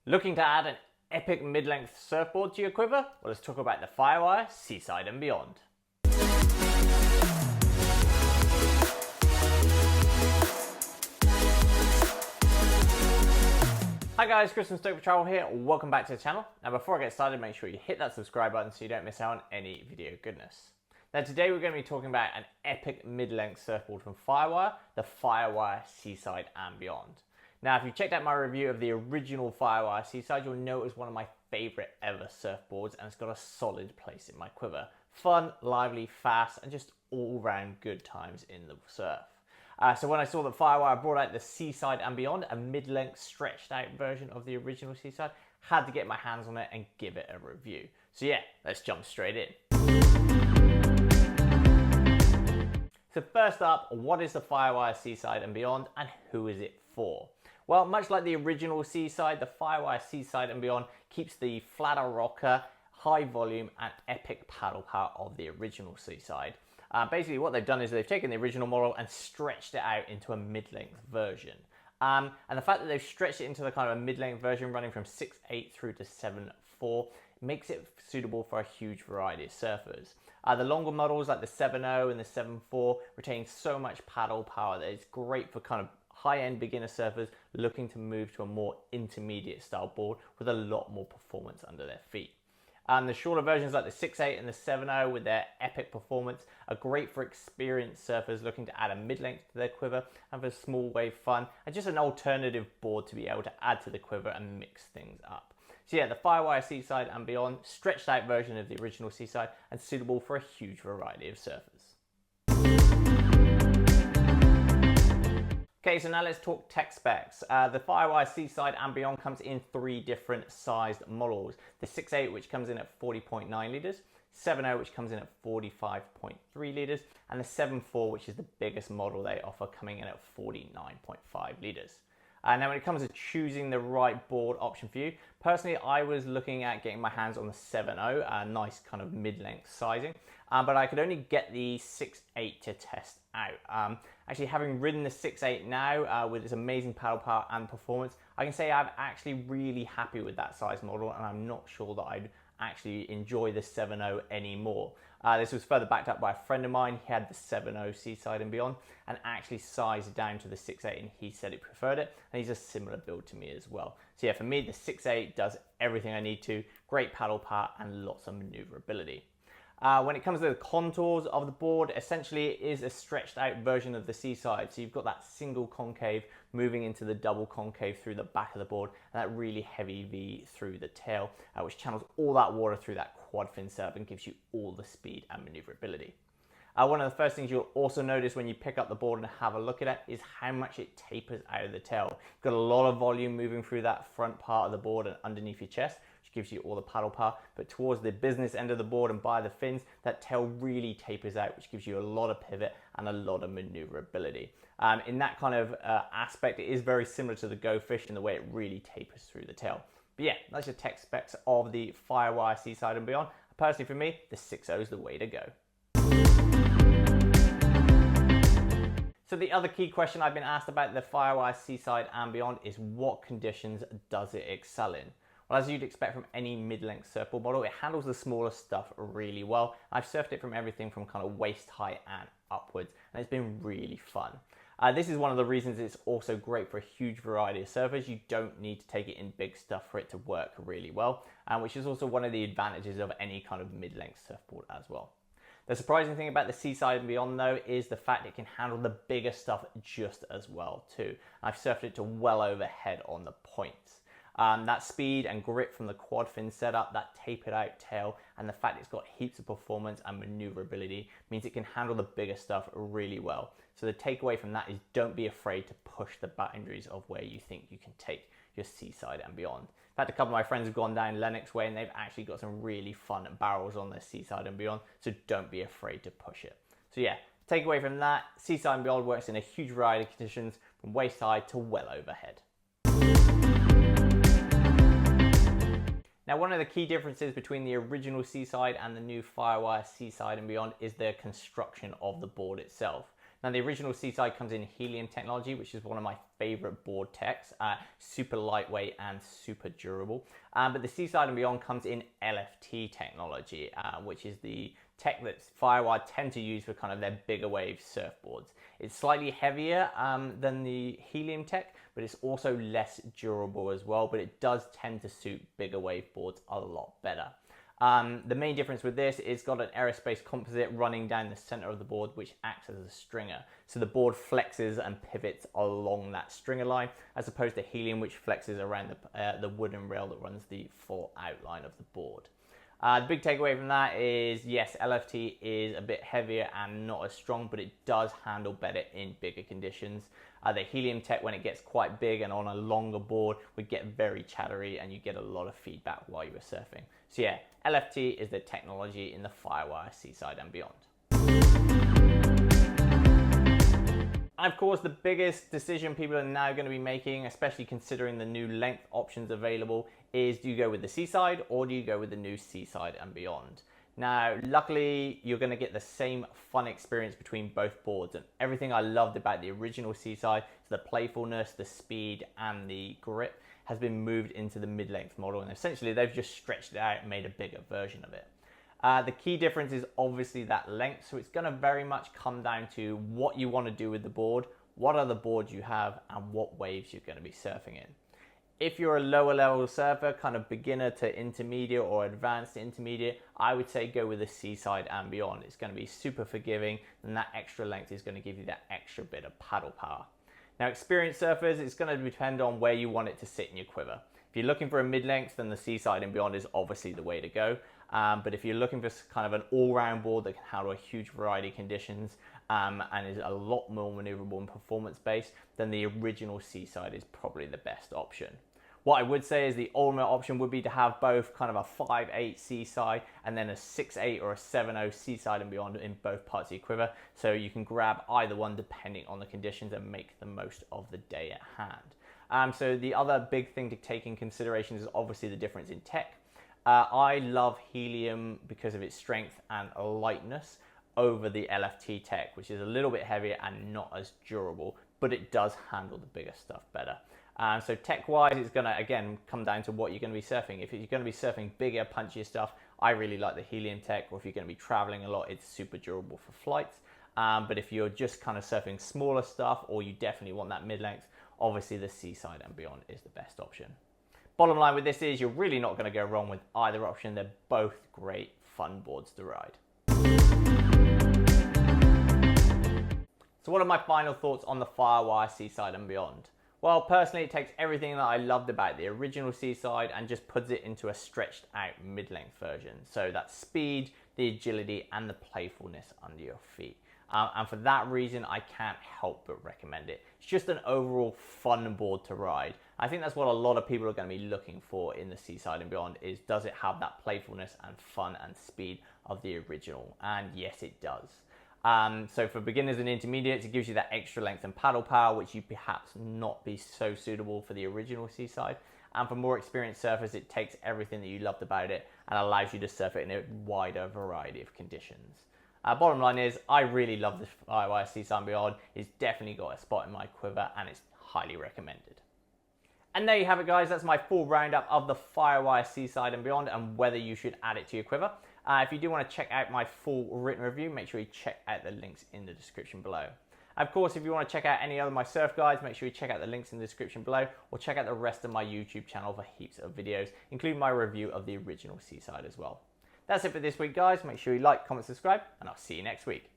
Looking to add an epic mid-length surfboard to your quiver? Well, let's talk about the Firewire Seaside and Beyond. Hi guys, Chris from Stoked Travel here. Welcome back to the channel. Now before I get started, make sure you hit that subscribe button so you don't miss out on any video goodness. Now today we're going to be talking about an epic mid-length surfboard from Firewire, the Firewire Seaside and Beyond. Now if you checked out my review of the original Firewire Seaside, you'll know it was one of my favourite ever surfboards and it's got a solid place in my quiver. Fun, lively, fast and just all round good times in the surf. So when I saw that Firewire brought out the Seaside and Beyond, a mid-length stretched out version of the original Seaside, had to get my hands on it and give it a review. So yeah, let's jump straight in. So first up, what is the Firewire Seaside and Beyond and who is it for? Well, much like the original Seaside, the Firewire Seaside and Beyond keeps the flatter rocker, high volume and epic paddle power of the original Seaside. Basically what they've done is they've taken the original model and stretched it out into a mid-length version. And the fact that they've stretched it into the kind of a mid-length version running from 6.8 through to 7.4 makes it suitable for a huge variety of surfers. The longer models like the 7.0 and the 7.4 retain so much paddle power that it's great for kind of high-end beginner surfers looking to move to a more intermediate style board with a lot more performance under their feet. The shorter versions like the 6.8 and the 7.0 with their epic performance are great for experienced surfers looking to add a mid-length to their quiver and for small wave fun and just an alternative board to be able to add to the quiver and mix things up. So yeah, the Firewire Seaside and Beyond, stretched out version of the original Seaside and suitable for a huge variety of surfers. Okay, so now let's talk tech specs. The Firewire Seaside and Beyond comes in three different sized models. The 6.8 which comes in at 40.9 litres, 7.0 which comes in at 45.3 litres, and the 7.4 which is the biggest model they offer coming in at 49.5 litres. Now when it comes to choosing the right board option for you, personally I was looking at getting my hands on the 7.0, a nice kind of mid-length sizing, but I could only get the 6.8 to test out. Actually having ridden the 6.8 now with its amazing paddle power and performance, I can say I'm actually really happy with that size model and I'm not sure that I'd actually enjoy the 7.0 anymore. This was further backed up by a friend of mine. He had the 7.0 Seaside and Beyond and actually sized down to the 6.8 and he said he preferred it and he's a similar build to me as well. So yeah, for me the 6.8 does everything I need to, great paddle power and lots of maneuverability. When it comes to the contours of the board, essentially it is a stretched out version of the Seaside. So you've got that single concave moving into the double concave through the back of the board and that really heavy V through the tail, which channels all that water through that quad fin setup and gives you all the speed and maneuverability. One of the first things you'll also notice when you pick up the board and have a look at it is how much it tapers out of the tail. You've got a lot of volume moving through that front part of the board and underneath your chest, which gives you all the paddle power, but towards the business end of the board and by the fins, that tail really tapers out, which gives you a lot of pivot and a lot of maneuverability. In that kind of aspect, it is very similar to the Go Fish in the way it really tapers through the tail. But yeah, that's your tech specs of the Firewire Seaside and Beyond. Personally for me, the 6.0 is the way to go. So the other key question I've been asked about the Firewire Seaside and Beyond is what conditions does it excel in? Well, as you'd expect from any mid-length surfboard model, it handles the smaller stuff really well. I've surfed it from everything from kind of waist height and upwards, and it's been really fun. This is one of the reasons it's also great for a huge variety of surfers. You don't need to take it in big stuff for it to work really well, which is also one of the advantages of any kind of mid-length surfboard as well. The surprising thing about the Seaside and Beyond though is the fact it can handle the bigger stuff just as well too. I've surfed it to well overhead on the points. That speed and grip from the quad fin setup, that tapered out tail, and the fact it's got heaps of performance and maneuverability means it can handle the bigger stuff really well. So the takeaway from that is don't be afraid to push the boundaries of where you think you can take your Seaside and Beyond. In fact, a couple of my friends have gone down Lennox way and they've actually got some really fun barrels on their Seaside and Beyond, so don't be afraid to push it. So yeah, takeaway from that, Seaside and Beyond works in a huge variety of conditions from waist high to well overhead. Now, one of the key differences between the original Seaside and the new Firewire Seaside and Beyond is the construction of the board itself. Now the original Seaside comes in helium technology, which is one of my favorite board techs, super lightweight and super durable. But the Seaside and Beyond comes in LFT technology, which is the tech that Firewire tend to use for kind of their bigger wave surfboards. It's slightly heavier than the helium tech, but it's also less durable as well, but it does tend to suit bigger wave boards a lot better. The main difference with this is got an aerospace composite running down the center of the board, which acts as a stringer. So the board flexes and pivots along that stringer line, as opposed to helium, which flexes around the wooden rail that runs the full outline of the board. The big takeaway from that is, yes, LFT is a bit heavier and not as strong, but it does handle better in bigger conditions. The helium tech, when it gets quite big and on a longer board, would get very chattery and you get a lot of feedback while you were surfing. So yeah, LFT is the technology in the Firewire Seaside and Beyond. And of course, the biggest decision people are now going to be making, especially considering the new length options available, is do you go with the Seaside or do you go with the new Seaside and Beyond? Now, luckily, you're going to get the same fun experience between both boards, and everything I loved about the original Seaside, so the playfulness, the speed, and the grip, has been moved into the mid-length model, and essentially they've just stretched it out and made a bigger version of it. The key difference is obviously that length, so it's going to very much come down to what you want to do with the board, what other boards you have, and what waves you're going to be surfing in. If you're a lower level surfer, kind of beginner to intermediate or advanced to intermediate, I would say go with the Seaside and Beyond. It's going to be super forgiving, and that extra length is going to give you that extra bit of paddle power. Now, experienced surfers, it's going to depend on where you want it to sit in your quiver. If you're looking for a mid-length, then the Seaside and Beyond is obviously the way to go. But if you're looking for kind of an all-round board that can handle a huge variety of conditions and is a lot more maneuverable and performance-based, then the original Seaside is probably the best option. What I would say is the ultimate option would be to have both kind of a 5.8 Seaside and then a 6.8 or a 7.0 Seaside and Beyond in both parts of your quiver, so you can grab either one depending on the conditions and make the most of the day at hand. So the other big thing to take in consideration is obviously the difference in tech. I love helium because of its strength and lightness over the LFT tech, which is a little bit heavier and not as durable, but it does handle the bigger stuff better. So tech-wise, it's going to, again, come down to what you're going to be surfing. If you're going to be surfing bigger, punchier stuff, I really like the helium tech, or if you're going to be traveling a lot, it's super durable for flights. But if you're just kind of surfing smaller stuff, or you definitely want that mid-length, obviously the Seaside and Beyond is the best option. Bottom line with this is you're really not going to go wrong with either option. They're both great fun boards to ride. So what are my final thoughts on the Firewire Seaside and Beyond? Well, personally, it takes everything that I loved about the original Seaside and just puts it into a stretched out mid-length version. So that speed, the agility, and the playfulness under your feet. And for that reason, I can't help but recommend it. It's just an overall fun board to ride. I think that's what a lot of people are going to be looking for in the Seaside and Beyond, is does it have that playfulness and fun and speed of the original? And yes, it does. So for beginners and intermediates, it gives you that extra length and paddle power, which you perhaps not be so suitable for the original Seaside. And for more experienced surfers, it takes everything that you loved about it and allows you to surf it in a wider variety of conditions. Bottom line is, I really love the Firewire Seaside and Beyond. It's definitely got a spot in my quiver and it's highly recommended. And there you have it, guys. That's my full roundup of the Firewire Seaside and Beyond and whether you should add it to your quiver. If you do want to check out my full written review, make sure you check out the links in the description below. Of course, if you want to check out any other of my surf guides, make sure you check out the links in the description below, or check out the rest of my YouTube channel for heaps of videos, including my review of the original Seaside as well. That's it for this week, guys. Make sure you like, comment, subscribe, and I'll see you next week.